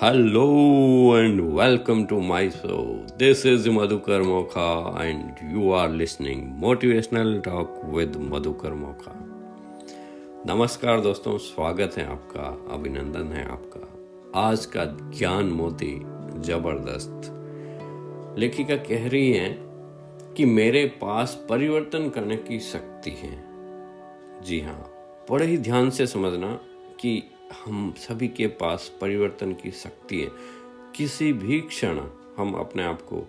Hello and welcome to my show. This is Madhukar Mokha and you are listening Motivational Talk with Madhukar Mokha. नमस्कार दोस्तों, स्वागत है आपका, अभिनंदन है आपका। आज का ज्ञान मोती जबरदस्त। लेखिका कह रही है कि मेरे पास परिवर्तन करने की शक्ति है। जी हाँ, बड़े ही ध्यान से समझना कि हम सभी के पास परिवर्तन की शक्ति है। किसी भी क्षण हम अपने आप को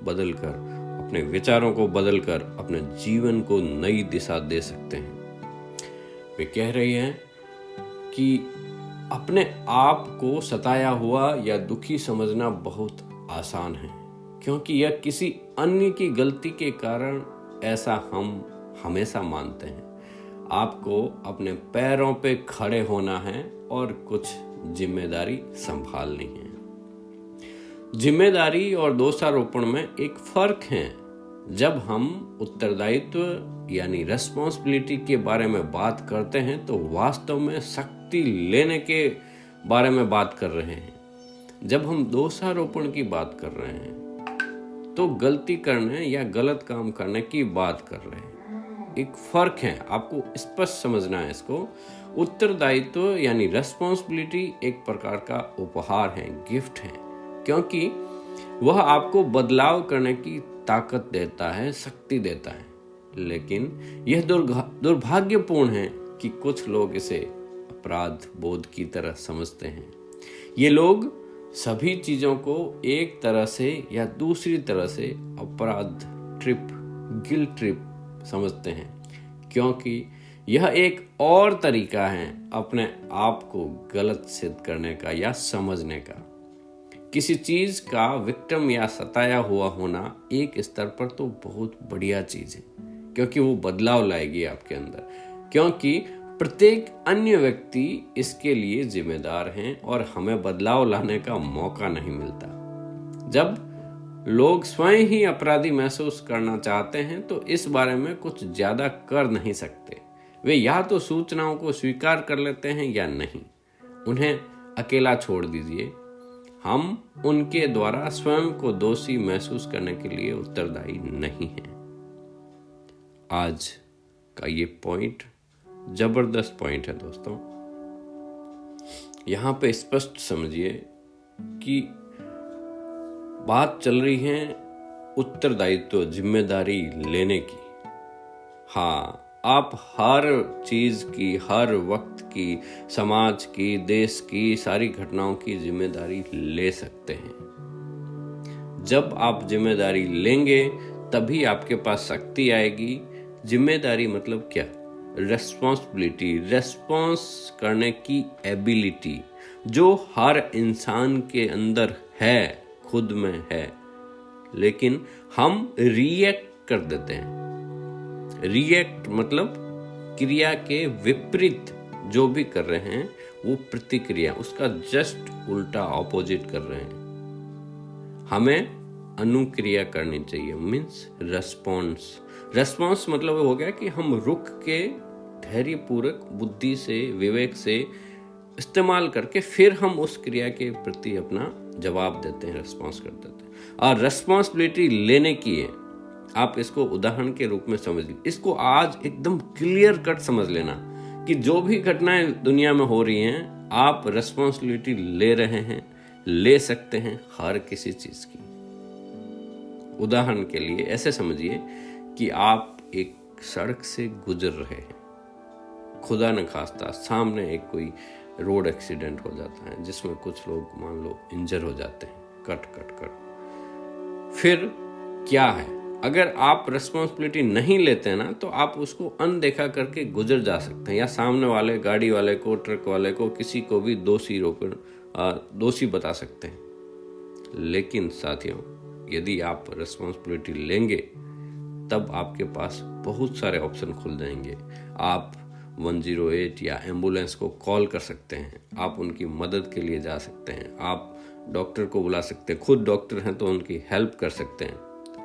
बदलकर, अपने विचारों को बदलकर अपने जीवन को नई दिशा दे सकते हैं। वे कह रही हैं कि अपने आप को सताया हुआ या दुखी समझना बहुत आसान है, क्योंकि यह किसी अन्य की गलती के कारण ऐसा हम हमेशा मानते हैं। आपको अपने पैरों पे खड़े होना है और कुछ जिम्मेदारी संभालनी है। जिम्मेदारी और दोषारोपण में एक फर्क है। जब हम उत्तरदायित्व यानी रेस्पॉन्सिबिलिटी के बारे में बात करते हैं तो वास्तव में शक्ति लेने के बारे में बात कर रहे हैं। जब हम दोषारोपण की बात कर रहे हैं तो गलती करने या गलत काम करने की बात कर रहे हैं। एक फर्क है, आपको स्पष्ट समझना है इसको। उत्तरदायित्व यानी रेस्पॉन्सिबिलिटी एक प्रकार का उपहार है, गिफ्ट है, क्योंकि वह आपको बदलाव करने की ताकत देता है, शक्ति देता है। लेकिन यह दुर्भाग्यपूर्ण है कि कुछ लोग इसे अपराध बोध की तरह समझते हैं। ये लोग सभी चीजों को एक तरह से या दूसरी तरह से अपराध ट्रिप, गिल्ट ट्रिप समझते हैं, क्योंकि यह एक और तरीका है अपने आप को गलत सिद्ध करने का या समझने का। किसी चीज का विक्टिम या सताया हुआ होना एक स्तर पर तो बहुत बढ़िया चीज है, क्योंकि वो बदलाव लाएगी आपके अंदर, क्योंकि प्रत्येक अन्य व्यक्ति इसके लिए जिम्मेदार हैं और हमें बदलाव लाने का मौका नहीं मिलता। जब लोग स्वयं ही अपराधी महसूस करना चाहते हैं तो इस बारे में कुछ ज्यादा कर नहीं सकते। वे या तो सूचनाओं को स्वीकार कर लेते हैं या नहीं। उन्हें अकेला छोड़ दीजिए। हम उनके द्वारा स्वयं को दोषी महसूस करने के लिए उत्तरदायी नहीं हैं। आज का ये पॉइंट जबरदस्त पॉइंट है दोस्तों। यहां पे स्पष्ट समझिए कि बात चल रही है उत्तरदायित्व, जिम्मेदारी लेने की। हाँ, आप हर चीज की, हर वक्त की, समाज की, देश की सारी घटनाओं की जिम्मेदारी ले सकते हैं। जब आप जिम्मेदारी लेंगे तभी आपके पास शक्ति आएगी। जिम्मेदारी मतलब क्या? रेस्पॉन्सिबिलिटी, रेस्पॉन्स करने की एबिलिटी जो हर इंसान के अंदर है, खुद में है, लेकिन हम रिएक्ट कर देते हैं। रिएक्ट मतलब क्रिया के विपरीत जो भी कर रहे हैं वो प्रतिक्रिया, उसका जस्ट उल्टा ऑपोजिट कर रहे हैं। हमें अनुक्रिया करनी चाहिए, मीन्स रेस्पॉन्स। रेस्पॉन्स मतलब हो गया कि हम रुक के धैर्यपूर्वक, बुद्धि से, विवेक से इस्तेमाल करके फिर हम उस क्रिया के प्रति अपना जवाब देते हैं, रेस्पॉन्स कर देते हैं। और रेस्पॉन्सिबिलिटी लेने की है। आप इसको उदाहरण के रूप में समझ लीजिए। इसको आज एकदम क्लियर कट समझ लेना कि जो भी घटनाएं दुनिया में हो रही हैं, आप रेस्पॉन्सिबिलिटी ले रहे हैं, ले सकते हैं हर किसी चीज की। उदाहरण के लिए ऐसे समझिए कि आप एक सड़क से गुजर रहे हैं, खुदा न खास्ता सामने एक कोई रोड एक्सीडेंट हो जाता है जिसमें कुछ लोग मान लो इंजर हो जाते हैं, कट। फिर क्या है, अगर आप रेस्पॉन्सिबिलिटी नहीं लेते ना तो आप उसको अनदेखा करके गुजर जा सकते हैं, या सामने वाले गाड़ी वाले को, ट्रक वाले को, किसी को भी दोषी बता सकते हैं। लेकिन साथियों, यदि आप रेस्पॉन्सिबिलिटी लेंगे तब आपके पास बहुत सारे ऑप्शन खुल जाएंगे। आप 108 या एम्बुलेंस को कॉल कर सकते हैं, आप उनकी मदद के लिए जा सकते हैं, आप डॉक्टर को बुला सकते हैं, खुद डॉक्टर हैं तो उनकी हेल्प कर सकते हैं।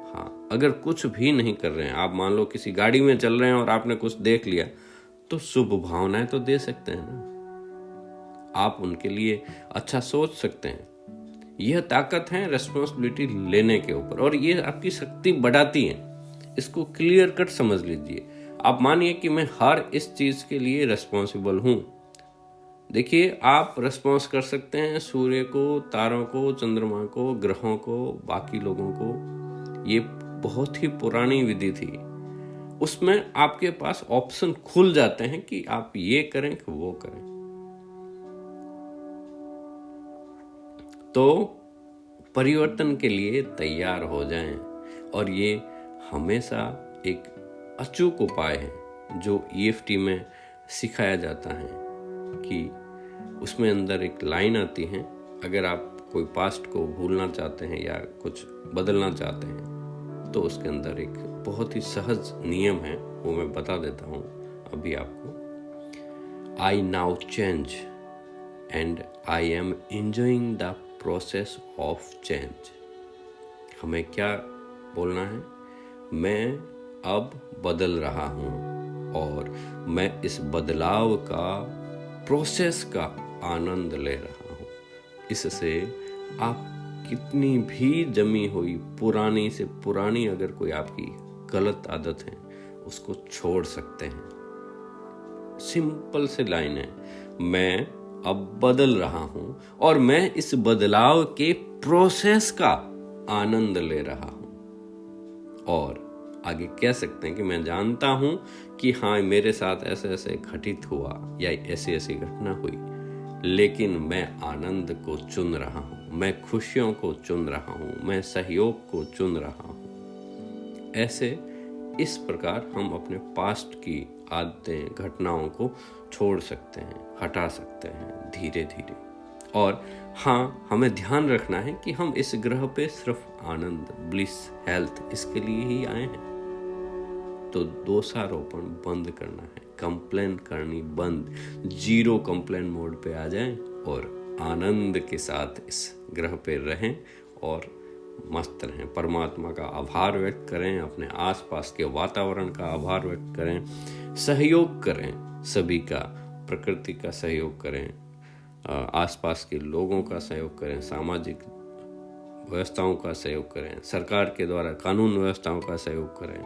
हाँ, अगर कुछ भी नहीं कर रहे हैं, आप मान लो किसी गाड़ी में चल रहे हैं और आपने कुछ देख लिया, तो शुभ भावनाएं तो दे सकते हैं ना। आप उनके लिए अच्छा सोच सकते हैं, यह ताकत है रिस्पॉन्सिबिलिटी लेने के ऊपर, और ये आपकी शक्ति बढ़ाती है। इसको क्लियर कट समझ लीजिए। आप मानिए कि मैं हर इस चीज के लिए रिस्पॉन्सिबल हूं। देखिए, आप रिस्पॉन्स कर सकते हैं सूर्य को, तारों को, चंद्रमा को, ग्रहों को, बाकी लोगों को। ये बहुत ही पुरानी विधि थी। उसमें आपके पास ऑप्शन खुल जाते हैं कि आप ये करें कि वो करें। तो परिवर्तन के लिए तैयार हो जाएं, और ये हमेशा एक अचूक उपाय है जो EFT में सिखाया जाता है कि उसमें अंदर एक लाइन आती है। अगर आप कोई पास्ट को भूलना चाहते हैं या कुछ बदलना चाहते हैं तो उसके अंदर एक बहुत ही सहज नियम है, वो मैं बता देता हूँ अभी आपको। I now change and I am enjoying the process of change. हमें क्या बोलना है? मैं अब बदल रहा हूँ और मैं इस बदलाव का, प्रोसेस का आनंद ले रहा हूँ। इससे आप कितनी भी जमी हुई पुरानी से पुरानी अगर कोई आपकी गलत आदत है उसको छोड़ सकते हैं। सिंपल सी लाइन है, मैं अब बदल रहा हूं और मैं इस बदलाव के प्रोसेस का आनंद ले रहा हूं। और आगे कह सकते हैं कि मैं जानता हूं कि हाँ, मेरे साथ ऐसे ऐसे घटित हुआ या ऐसी ऐसी घटना हुई, लेकिन मैं आनंद को चुन रहा हूं, मैं खुशियों को चुन रहा हूं, मैं सहयोग को चुन रहा हूं। ऐसे इस प्रकार हम अपने पास्ट की आदतें, घटनाओं को छोड़ सकते हैं, हटा सकते हैं धीरे धीरे। और हाँ, हमें ध्यान रखना है कि हम इस ग्रह पे सिर्फ आनंद, ब्लिस, हेल्थ, इसके लिए ही आए हैं। तो दोषारोपण बंद करना है, कंप्लेन करनी बंद, 0 कंप्लेन मोड पे आ जाएं और आनंद के साथ इस ग्रह पे रहें और मस्त रहें। परमात्मा का आभार व्यक्त करें, अपने आसपास के वातावरण का आभार व्यक्त करें, सहयोग करें सभी का, प्रकृति का सहयोग करें, आसपास के लोगों का सहयोग करें, सामाजिक व्यवस्थाओं का सहयोग करें, सरकार के द्वारा कानून व्यवस्थाओं का सहयोग करें।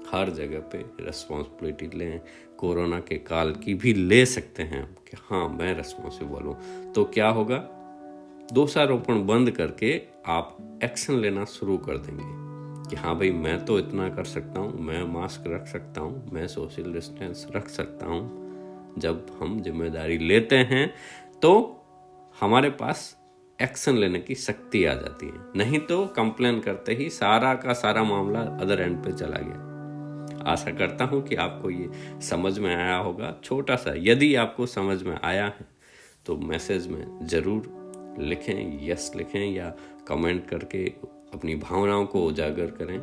हर जगह पे रिस्पॉन्सिबिलिटी लें। कोरोना के काल की भी ले सकते हैं कि हाँ, मैं रिस्पॉन्सिबल हूँ। तो क्या होगा? दोषारोपण बंद करके आप एक्शन लेना शुरू कर देंगे कि हाँ भाई, मैं तो इतना कर सकता हूँ, मैं मास्क रख सकता हूँ, मैं सोशल डिस्टेंस रख सकता हूँ। जब हम जिम्मेदारी लेते हैं तो हमारे पास एक्शन लेने की शक्ति आ जाती है। नहीं तो कंप्लेन करते ही सारा का सारा मामला अदर एंड पे चला गया। आशा करता हूँ कि आपको ये समझ में आया होगा। छोटा सा, यदि आपको समझ में आया है तो मैसेज में ज़रूर लिखें, यस लिखें, या कमेंट करके अपनी भावनाओं को उजागर करें।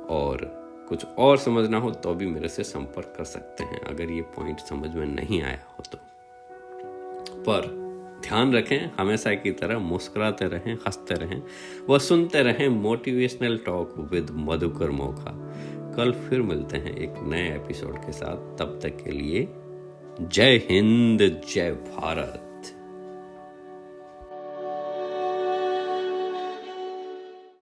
और कुछ और समझना हो तो भी मेरे से संपर्क कर सकते हैं अगर ये पॉइंट समझ में नहीं आया हो तो। पर ध्यान रखें, हमेशा की तरह मुस्कुराते रहें, हंसते रहें व सुनते रहें motivational talk with Madhukar Mokha. कल फिर मिलते हैं एक नए एपिसोड के साथ। तब तक के लिए जय हिंद, जय भारत।